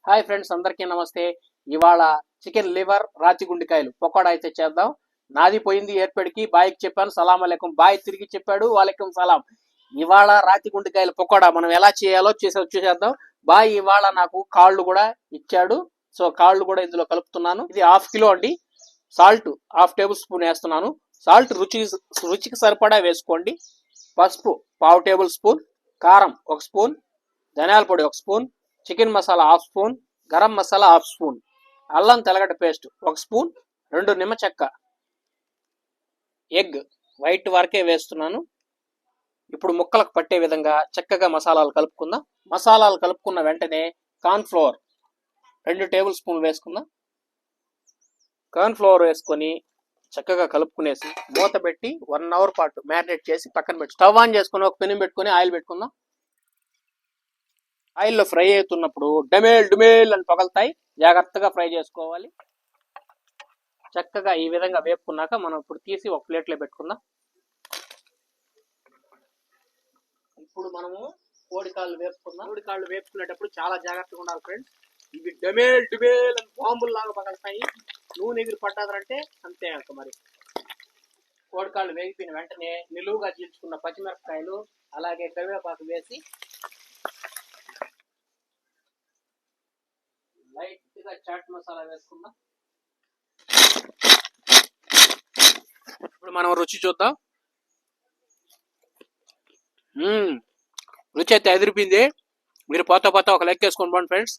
Hi friends, అందరికీ నమస్తే. ఇవాళ చికెన్ లివర్ రాతి గుండెకాయలు పకోడా అయితే చేద్దాం. నాది పోయింది ఏర్పడికి, బాయ్కి చెప్పాను సలాం అలైకుం, బాయ్ తిరిగి చెప్పాడు వాలేకుం సలాం. ఇవాళ రాతి గుండెకాయల పకోడా మనం ఎలా చేయాలో చూసేద్దాం. బాయ్ ఇవాళ నాకు కాళ్ళు కూడా ఇచ్చాడు, సో కాళ్ళు కూడా ఇందులో కలుపుతున్నాను. ఇది ½ కిలో అండి. సాల్ట్ ½ టేబుల్ స్పూన్ వేస్తున్నాను. సాల్ట్ రుచికి సరిపడా వేసుకోండి. పసుపు ½ టేబుల్ స్పూన్, కారం 1 స్పూన్, ధనియాల పొడి 1 spoon, chicken masala ½ spoon, garam masala ½ spoon, అల్లం తెల్లగడ్డ పేస్ట్ 1 స్పూన్, 2 నిమ్మ చెక్క, ఎగ్ వైట్ వరకే వేస్తున్నాను. ఇప్పుడు ముక్కలకు పట్టే విధంగా చక్కగా మసాలాలు కలుపుకుందాం. మసాలాలు కలుపుకున్న వెంటనే కార్న్ ఫ్లోర్ 2 టేబుల్ స్పూన్లు వేసుకుందాం. కార్న్ ఫ్లోర్ వేసుకొని చక్కగా కలుపుకునేసి మూత పెట్టి 1 అవర్ పాటు మ్యారినేట్ చేసి పక్కన పెట్టి స్టవ్ ఆన్ చేసుకుని ఒక పెనం పెట్టుకుని ఆయిల్ పెట్టుకుందాం. ఆయిల్లో ఫ్రై అవుతున్నప్పుడు డమేల్ అని పగలుతాయి, జాగ్రత్తగా ఫ్రై చేసుకోవాలి. చక్కగా ఈ విధంగా వేపుకున్నాక మనం ఇప్పుడు తీసి ఒక ప్లేట్లో పెట్టుకుందాం. ఇప్పుడు మనము కోడికాళ్ళు వేపుకుందాం. కోడికాళ్ళు వేపుకునేటప్పుడు చాలా జాగ్రత్తగా ఉండాలి ఫ్రెండ్స్. ఇవి డమేల్ అని బాంబుల్లాగా పగలుతాయి. నూనె ఎగిరి పట్టాదంటే అంతే అంక. మరి కోడికాళ్ళు వేగిపోయిన వెంటనే నిలువుగా చీల్చుకున్న పచ్చిమిరపకాయలు అలాగే కరివేపాకు వేసి లైట్ గా చాట్ మసాలా వేసుకుందాం. ఇప్పుడు మనం రుచి చూద్దాం. రుచి అయితే ఎదిరిపోయింది. మీరు పోతా ఒక లెక్క వేసుకొని పోండి ఫ్రెండ్స్.